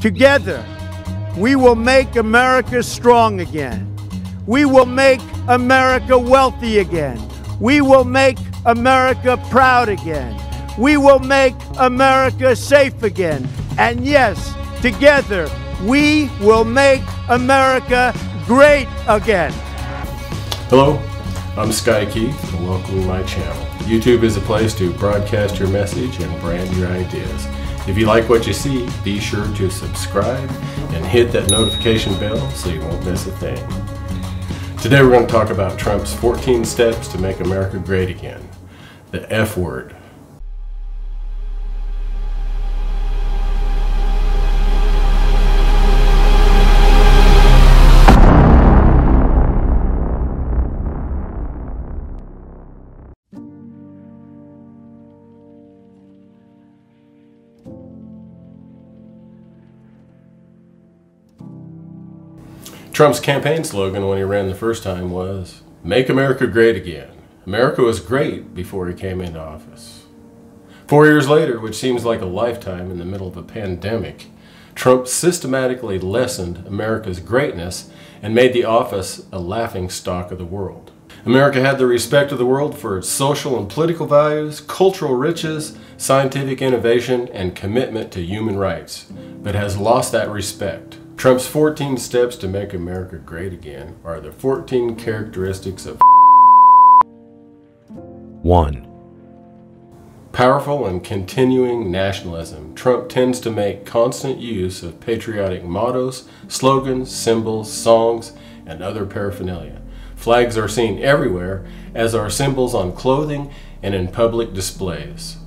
Together, we will make America strong again. We will make America wealthy again. We will make America proud again. We will make America safe again. And yes, together, we will make America great again. Hello, I'm Sky Keith, and welcome to my channel. YouTube is a place to broadcast your message and brand your ideas. If you like what you see, be sure to subscribe and hit that notification bell so you won't miss a thing. Today we're going to talk about Trump's 14 steps to make America great again. The F word. Trump's campaign slogan when he ran the first time was, "Make America Great Again." America was great before he came into office. 4 years later, which seems like a lifetime in the middle of a pandemic, Trump systematically lessened America's greatness and made the office a laughingstock of the world. America had the respect of the world for its social and political values, cultural riches, scientific innovation, and commitment to human rights, but has lost that respect. Trump's 14 steps to make America great again are the 14 characteristics of 1. Powerful and continuing nationalism. Trump tends to make constant use of patriotic mottos, slogans, symbols, songs, and other paraphernalia. Flags are seen everywhere, as are symbols on clothing and in public displays.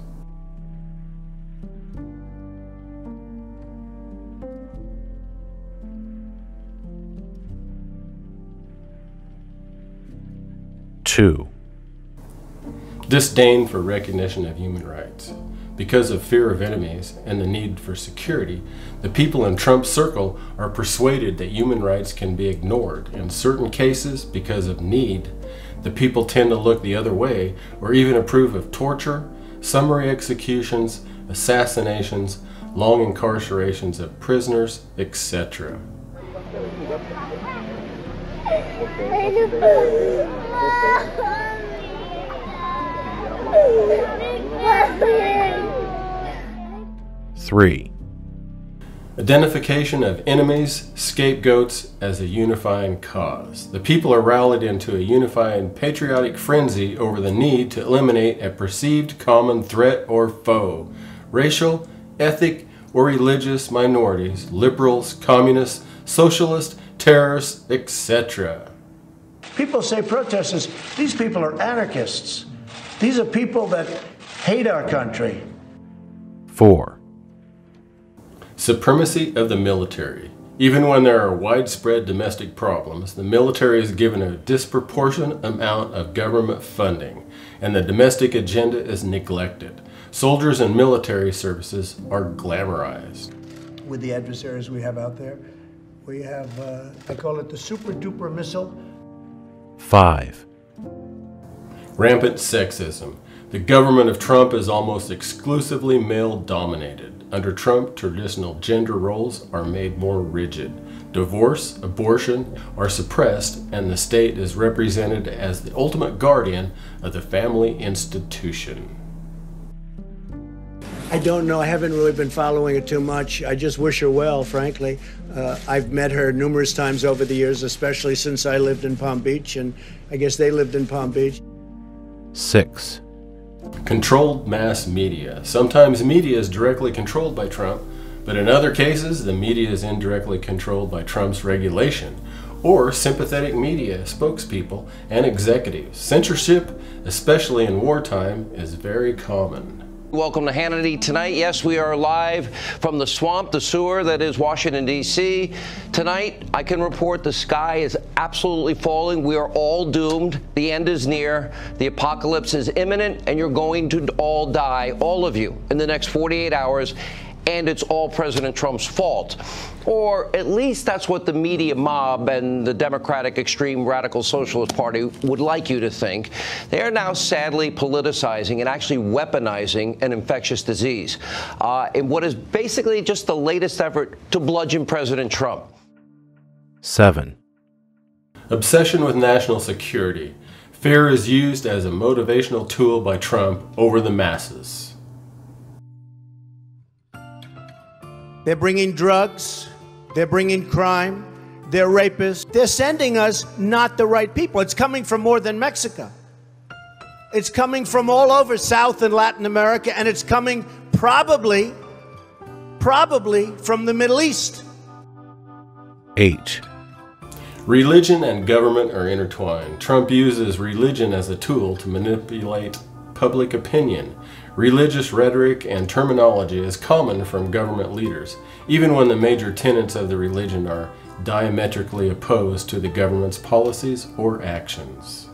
2. Disdain for recognition of human rights. Because of fear of enemies and the need for security, the people in Trump's circle are persuaded that human rights can be ignored. In certain cases, because of need, the people tend to look the other way or even approve of torture, summary executions, assassinations, long incarcerations of prisoners, etc. Three. Identification of enemies, scapegoats as a unifying cause. The people are rallied into a unifying patriotic frenzy over the need to eliminate a perceived common threat or foe. Racial, ethnic, or religious minorities, liberals, communists, socialists, terrorists, etc. People say protesters, these people are anarchists. These are people that hate our country. 4. Supremacy of the military. Even when there are widespread domestic problems, the military is given a disproportionate amount of government funding, and the domestic agenda is neglected. Soldiers and military services are glamorized. With the adversaries we have out there, we have, I call it the super-duper missile. 5. Rampant sexism. The government of Trump is almost exclusively male-dominated. Under Trump, traditional gender roles are made more rigid. Divorce, abortion are suppressed, and the state is represented as the ultimate guardian of the family institution. I don't know. I haven't really been following it too much. I just wish her well, frankly. I've met her numerous times over the years, especially since I lived in Palm Beach, and I guess they lived in Palm Beach. 6. Controlled mass media. Sometimes media is directly controlled by Trump, but in other cases, the media is indirectly controlled by Trump's regulation or sympathetic media spokespeople and executives. Censorship, especially in wartime, is very common. Welcome to Hannity Tonight. Yes, we are live from the swamp, the sewer that is Washington, D.C. Tonight, I can report the sky is absolutely falling. We are all doomed. The end is near. The apocalypse is imminent, and you're going to all die, all of you, in the next 48 hours. and it's all President Trump's fault. Or at least that's what the media mob and the Democratic Extreme Radical Socialist Party would like you to think. They are now sadly politicizing and actually weaponizing an infectious disease in what is basically just the latest effort to bludgeon President Trump. 7. Obsession with national security. Fear is used as a motivational tool by Trump over the masses. They're bringing drugs. They're bringing crime. They're rapists. They're sending us not the right people. It's coming from more than Mexico. It's coming from all over South and Latin America, and it's coming probably from the Middle East. 8. Religion and government are intertwined. Trump uses religion as a tool to manipulate public opinion. Religious rhetoric and terminology is common from government leaders, even when the major tenets of the religion are diametrically opposed to the government's policies or actions.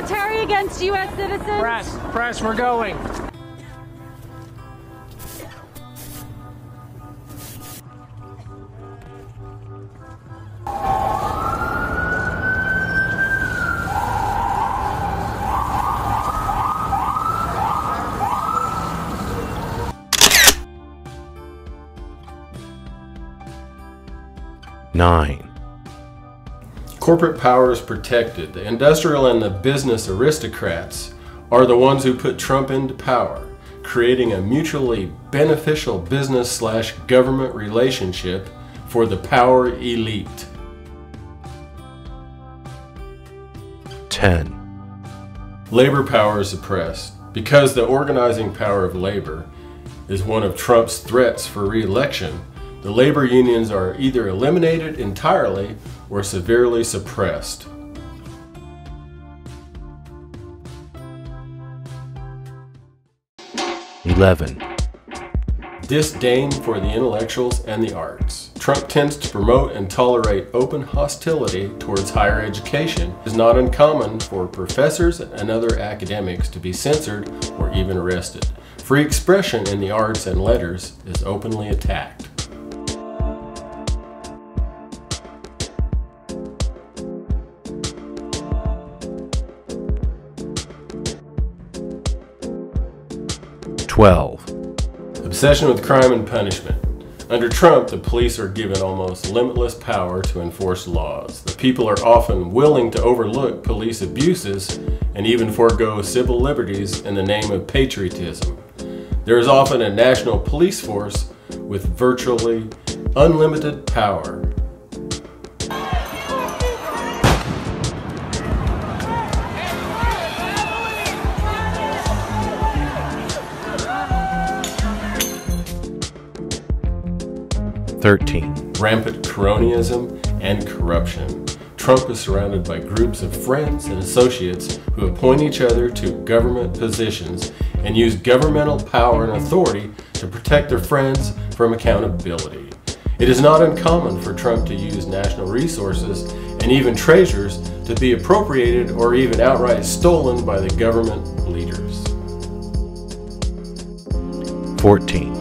military against U.S. citizens? Press, we're going. Corporate power is protected. The industrial and the business aristocrats are the ones who put Trump into power, creating a mutually beneficial business/government relationship for the power elite. 10. Labor power is suppressed. Because the organizing power of labor is one of Trump's threats for re-election, the labor unions are either eliminated entirely or severely suppressed. 11. Disdain for the intellectuals and the arts. Trump tends to promote and tolerate open hostility towards higher education. It is not uncommon for professors and other academics to be censored or even arrested. Free expression in the arts and letters is openly attacked. 12. Obsession with crime and punishment. Under Trump, the police are given almost limitless power to enforce laws. The people are often willing to overlook police abuses and even forego civil liberties in the name of patriotism. There is often a national police force with virtually unlimited power. 13. Rampant cronyism and corruption. Trump is surrounded by groups of friends and associates who appoint each other to government positions and use governmental power and authority to protect their friends from accountability. It is not uncommon for Trump to use national resources and even treasures to be appropriated or even outright stolen by the government leaders. 14.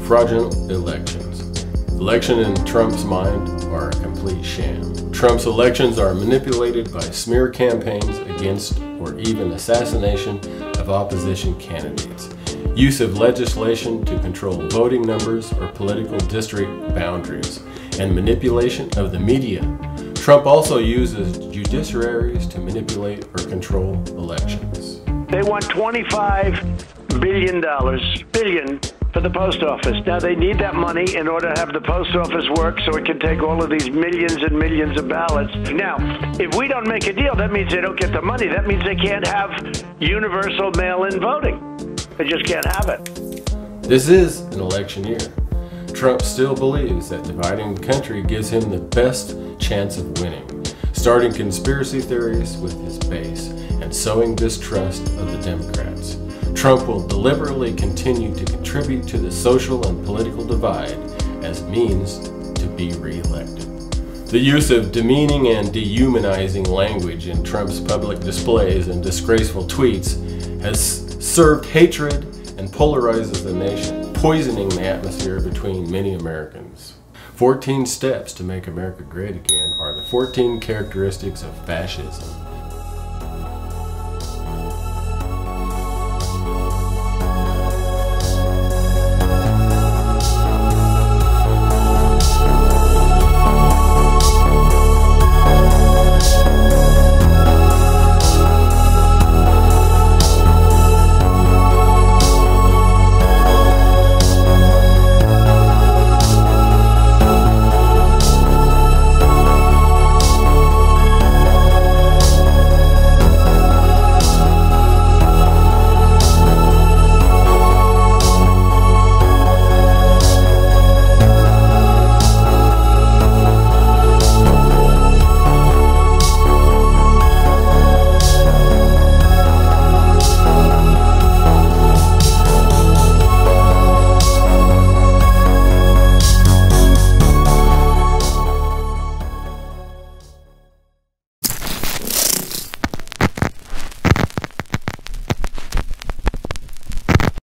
Fraudulent elections. Elections in Trump's mind are a complete sham. Trump's elections are manipulated by smear campaigns against or even assassination of opposition candidates, use of legislation to control voting numbers or political district boundaries, and manipulation of the media. Trump also uses judiciaries to manipulate or control elections. They want $25 billion for the post office. Now they need that money in order to have the post office work so it can take all of these millions and millions of ballots. Now, if we don't make a deal, that means they don't get the money. That means they can't have universal mail-in voting. They just can't have it. This is an election year. Trump still believes that dividing the country gives him the best chance of winning, starting conspiracy theories with his base and sowing distrust of the Democrats. Trump will deliberately continue to contribute to the social and political divide as means to be re-elected. The use of demeaning and dehumanizing language in Trump's public displays and disgraceful tweets has served hatred and polarizes the nation, poisoning the atmosphere between many Americans. 14 steps to make America great again are the 14 characteristics of fascism.